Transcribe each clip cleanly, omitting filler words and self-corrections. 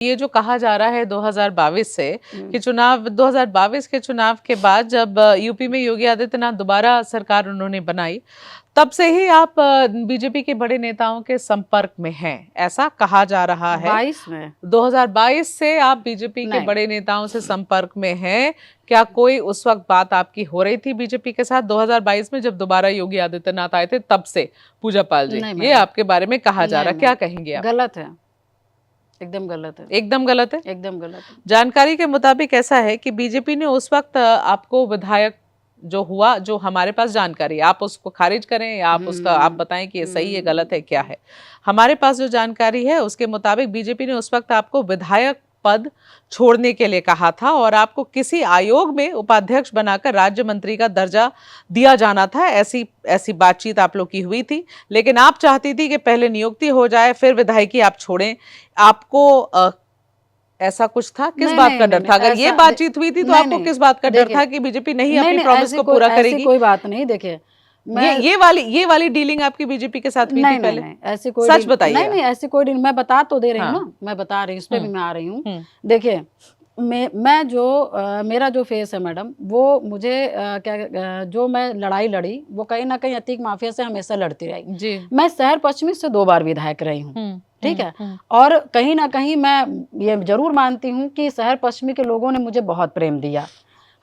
ये जो कहा जा रहा है 2022 से कि चुनाव 2022 के चुनाव के बाद जब यूपी में योगी आदित्यनाथ दोबारा सरकार उन्होंने बनाई, तब से ही आप बीजेपी के बड़े नेताओं के संपर्क में हैं, ऐसा कहा जा रहा है। 22 में 2022 से आप बीजेपी के बड़े नेताओं से संपर्क में हैं। क्या कोई उस वक्त बात आपकी हो रही थी बीजेपी के साथ 2022 में जब दोबारा योगी आदित्यनाथ आए थे तब से? पूजा पाल जी, ये आपके बारे में कहा जा रहा है, क्या कहेंगे आप? गलत है, एकदम गलत है। एकदम गलत है? एकदम गलत है। जानकारी के मुताबिक ऐसा है कि बीजेपी ने उस वक्त आपको विधायक जो हुआ, जो हमारे पास जानकारी, आप उसको खारिज करें या आप उसका आप बताएं कि ये सही है गलत है क्या है। हमारे पास जो जानकारी है उसके मुताबिक बीजेपी ने उस वक्त आपको विधायक पद छोड़ने के लिए कहा था और आपको किसी आयोग में उपाध्यक्ष बनाकर राज्य मंत्री का दर्जा दिया जाना था। ऐसी बातचीत आप लोग की हुई थी, लेकिन आप चाहती थी कि पहले नियुक्ति हो जाए फिर विधायकी आप छोड़ें। आपको ऐसा कुछ था? किस बात का डर था? अगर ये बातचीत हुई थी तो आपको किस बात का डर था कि बीजेपी नहीं अपनी प्रॉमिस को पूरा करेगी? ऐसी कोई बात नहीं। देखिए, ये वाली डीलिंग आपकी बीजेपी के साथ हुई थी पहले? नहीं, ऐसी कोई सच बताइए। नहीं, ऐसी कोई डीलिंग मैं बता तो दे रही हूँ ना, मैं बता रही हूँ, उस पर भी मैं आ रही हूँ। देखिए, मैं जो मेरा जो फेस है मैडम, वो मुझे जो मैं लड़ाई लड़ी वो कहीं ना कहीं अतीक माफिया से हमेशा लड़ती रही जी। मैं शहर पश्चिमी से 2 बार विधायक रही हूँ, ठीक है। और कहीं ना कहीं मैं ये जरूर मानती हूँ कि शहर पश्चिमी के लोगों ने मुझे बहुत प्रेम दिया।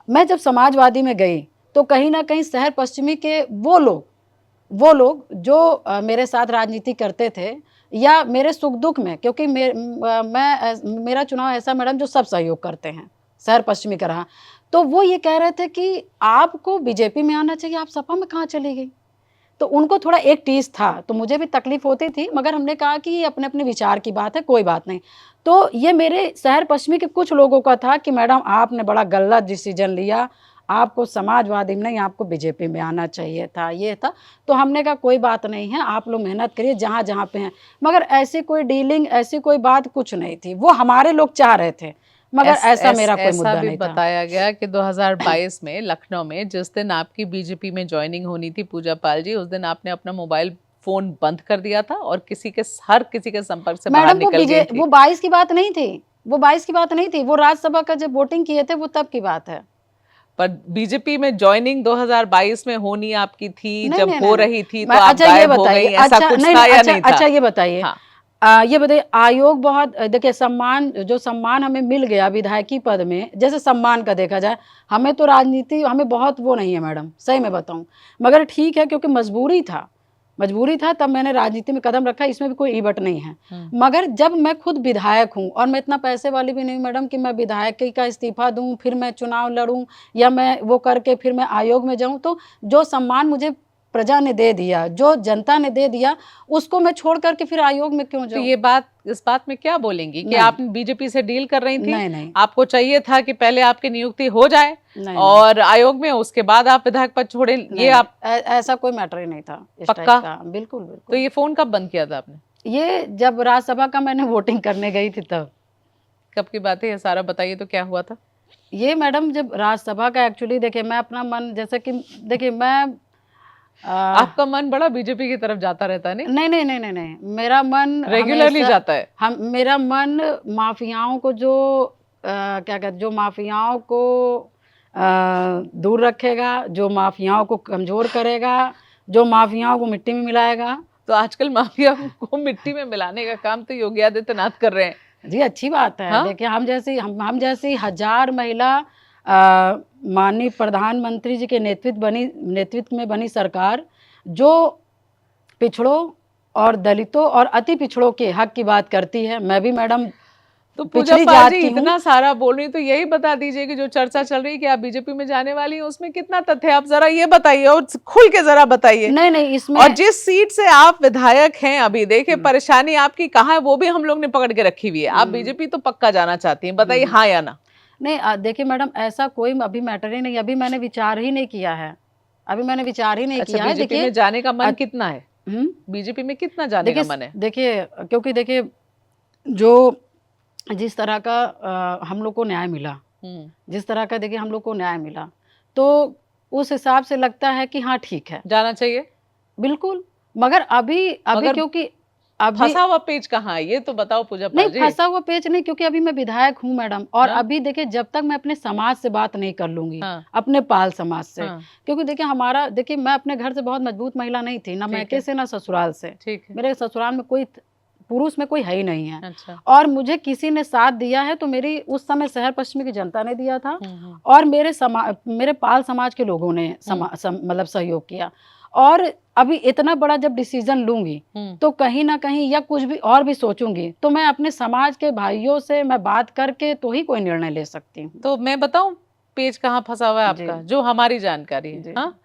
मैं जब समाजवादी में गई तो कहीं ना कहीं शहर पश्चिमी के वो लोग जो मेरे साथ राजनीति करते थे या मेरे सुख दुख में, क्योंकि मेरा चुनाव ऐसा मैडम जो सब सहयोग करते हैं, शहर पश्चिमी का रहा, तो वो ये कह रहे थे कि आपको बीजेपी में आना चाहिए, आप सपा में कहाँ चली गई। तो उनको थोड़ा एक टीस था, तो मुझे भी तकलीफ होती थी, मगर हमने कहा कि ये अपने अपने विचार की बात है, कोई बात नहीं। तो ये मेरे शहर पश्चिमी के कुछ लोगों का था कि मैडम आपने बड़ा गलत डिसीजन लिया, आपको समाजवादी में नहीं, आपको बीजेपी में आना चाहिए था, ये था। तो हमने कहा कोई बात नहीं है, आप लोग मेहनत करिए जहाँ जहाँ पे हैं। मगर ऐसी कोई डीलिंग, ऐसी कोई बात कुछ नहीं थी, वो हमारे लोग चाह रहे थे, मगर ऐसा मेरा कोई मुद्दा नहीं था। बताया गया कि 2022 में लखनऊ में जिस दिन आपकी बीजेपी में ज्वाइनिंग होनी थी पूजा पाल जी, उस दिन आपने अपना मोबाइल फोन बंद कर दिया था और हर किसी के संपर्क से बाहर निकल गई थी। वो 22 की बात नहीं थी, वो 22 की बात नहीं थी, वो राज्यसभा का जब वोटिंग किए थे वो तब की बात है। पर बीजेपी में ज्वाइनिंग 2022 में होनी आपकी थी, जब हो रही थी तो आप अच्छा गायब हो गई, ऐसा कुछ था या नहीं था? अच्छा ये बताइए, ये बताइए, आयोग बहुत, देखिए जो सम्मान हमें मिल गया विधायकी पद में, जैसे सम्मान का देखा जाए, हमें तो राजनीति हमें बहुत वो नहीं है मैडम, सही में बताऊं, मगर ठीक है क्योंकि मजबूरी था तब मैंने राजनीति में कदम रखा, इसमें भी कोई इबट नहीं है। मगर जब मैं खुद विधायक हूं और मैं इतना पैसे वाली भी नहीं मैडम कि मैं विधायक का इस्तीफा दूं फिर मैं चुनाव लड़ूं या मैं वो करके फिर मैं आयोग में जाऊं, तो जो सम्मान मुझे प्रजा ने दे दिया, जो जनता ने दे दिया, उसको मैं छोड़ करके फिर आयोग में क्यों जाऊं? तो इस बात में क्या बोलेंगी कि आप बीजेपी से डील कर रही थी? नहीं। आपको चाहिए था कि पहले आपकी नियुक्ति हो जाए और आयोग में, उसके बाद आप विधायक पद छोड़े। ये आप ऐसा कोई मैटर ही नहीं था। पक्का? बिल्कुल। तो ये फोन कब बंद किया था आपने? ये जब राज्यसभा का मैंने वोटिंग करने गई थी तब। कब की बात है ये सारा बताइए, तो क्या हुआ था ये मैडम? जब राज्यसभा का, एक्चुअली देखिए मैं अपना मन, जैसे कि देखिए मैं आपका मन बड़ा बीजेपी की तरफ जाता रहता है? नहीं, मेरा मन रेगुलरली जाता है। मेरा मन माफियाओं को जो माफियाओं को दूर रखेगा, जो माफियाओं को कमजोर करेगा, जो माफियाओं को मिट्टी में मिलाएगा। तो आजकल माफिया को मिट्टी में मिलाने का काम तो योगी आदित्यनाथ कर रहे हैं जी, अच्छी बात है। देखिए हम जैसी 1000 महिला माननीय प्रधानमंत्री जी के नेतृत्व में बनी सरकार, जो पिछड़ों और दलितों और अति पिछड़ों के हक की बात करती है। मैं भी मैडम तो पूजा पाल जी इतना सारा बोल रही, तो यही बता दीजिए कि जो चर्चा चल रही है कि आप बीजेपी में जाने वाली हैं, उसमें कितना तथ्य है? आप जरा ये बताइए और खुल के जरा बताइए। नहीं, इसमें, और जिस सीट से आप विधायक हैं अभी, देखिए परेशानी आपकी कहाँ है वो भी हम लोग ने पकड़ के रखी हुई है। आप बीजेपी तो पक्का जाना चाहती हैं, बताइए हाँ या ना? नहीं, देखिए मैडम, ऐसा कोई अभी मैटर ही नहीं, अभी मैंने विचार ही नहीं किया है, किया है। बीजेपी में जाने का मन कितना है? बीजेपी में कितना जाने का मन है? देखिए, क्योंकि देखिए जो जिस तरह का हम लोग को न्याय मिला, देखिए हम लोग को न्याय मिला, तो उस हिसाब से लगता है कि हाँ ठीक है, जाना चाहिए, बिल्कुल। मगर अभी क्योंकि अभी फंसा हुआ पेज कहाँ है ये तो बताओ पूजा नहीं, जी। फंसा हुआ पेज नहीं, क्योंकि अभी मैं विधायक हूँ मैडम, और हाँ? अभी देखिए जब तक मैं अपने समाज से बात नहीं कर लूंगी, हाँ, अपने पाल समाज से, हाँ, क्योंकि देखिए मैं अपने घर से बहुत मजबूत महिला नहीं थी, ना ठीक मैके है, से ना ससुराल से। ठीक है। मेरे ससुराल में कोई पुरुष में कोई है ही नहीं है, अच्छा। और मुझे किसी ने साथ दिया है तो मेरी उस समय शहर पश्चिमी की जनता ने दिया था, हम्म। और मेरे पाल समाज के लोगों ने मतलब सहयोग किया। और अभी इतना बड़ा जब डिसीजन लूंगी तो कहीं ना कहीं या कुछ भी और भी सोचूंगी तो मैं अपने समाज के भाइयों से मैं बात करके तो ही कोई निर्णय ले सकती हूँ। तो मैं बताऊं पेज कहाँ फंसा हुआ है जी आपका, जो हमारी जानकारी है। जी हाँ,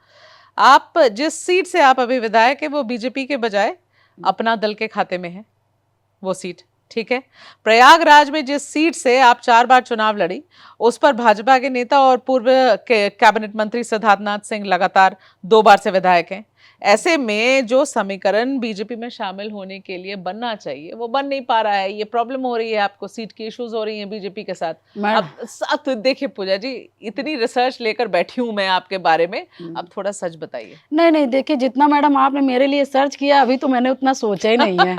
आप जिस सीट से आप अभी विधायक है वो बीजेपी के बजाय अपना दल के खाते में है वो सीट, ठीक है। प्रयागराज में जिस सीट से आप 4 बार चुनाव लड़ी उस पर भाजपा के नेता और पूर्व कैबिनेट मंत्री सिद्धार्थनाथ सिंह लगातार 2 बार से विधायक हैं। ऐसे में जो समीकरण बीजेपी में शामिल होने के लिए बनना चाहिए वो बन नहीं पा रहा है। ये प्रॉब्लम हो रही है, आपको सीट की इश्यूज हो रही हैं बीजेपी के साथ। अब साथ देखिए पूजा जी, इतनी रिसर्च लेकर बैठी हूं मैं आपके बारे में, अब थोड़ा सच बताइए। नहीं देखिए, जितना मैडम आपने मेरे लिए सर्च किया अभी तो मैंने उतना सोचा ही नहीं है।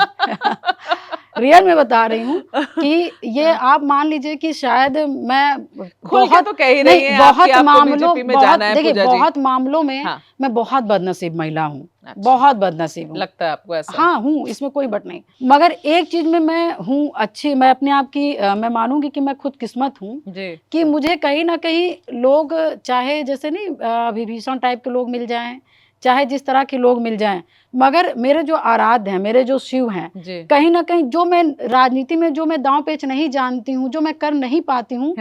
रियल में बता रही हूँ कि ये आप मान लीजिए कि शायद मैं खुल के तो कह ही रही हैं आप कि आपको बीजेपी में जाना है पूजा जी। बहुत मामलों में हाँ। मैं बहुत बदनसीब महिला हूँ। अच्छा। बहुत बदनसीब हूँ। लगता है आपको ऐसा? हाँ हूँ, इसमें कोई बट नहीं, मगर एक चीज में मैं हूँ अच्छी, मैं अपने आप की मैं मानूंगी कि मैं खुद किस्मत हूँ कि मुझे कहीं ना कहीं लोग, चाहे जैसे नहीं विभीषण टाइप के लोग मिल जाएं, चाहे जिस तरह के लोग मिल जाएं, मगर मेरे जो आराध्य हैं, मेरे जो शिव हैं, कहीं ना कहीं जो मैं राजनीति में जो मैं दांव पेच नहीं जानती हूँ, जो मैं कर नहीं पाती हूँ,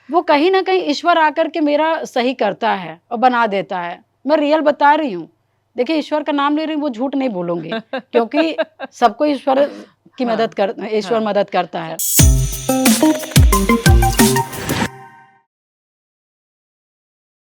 वो कहीं ना कहीं ईश्वर आकर के मेरा सही करता है और बना देता है। मैं रियल बता रही हूँ। देखिए ईश्वर का नाम ले रही हूँ, वो झूठ नहीं बोलूंगी, क्योंकि सबको ईश्वर की मदद कर, ईश्वर मदद करता है।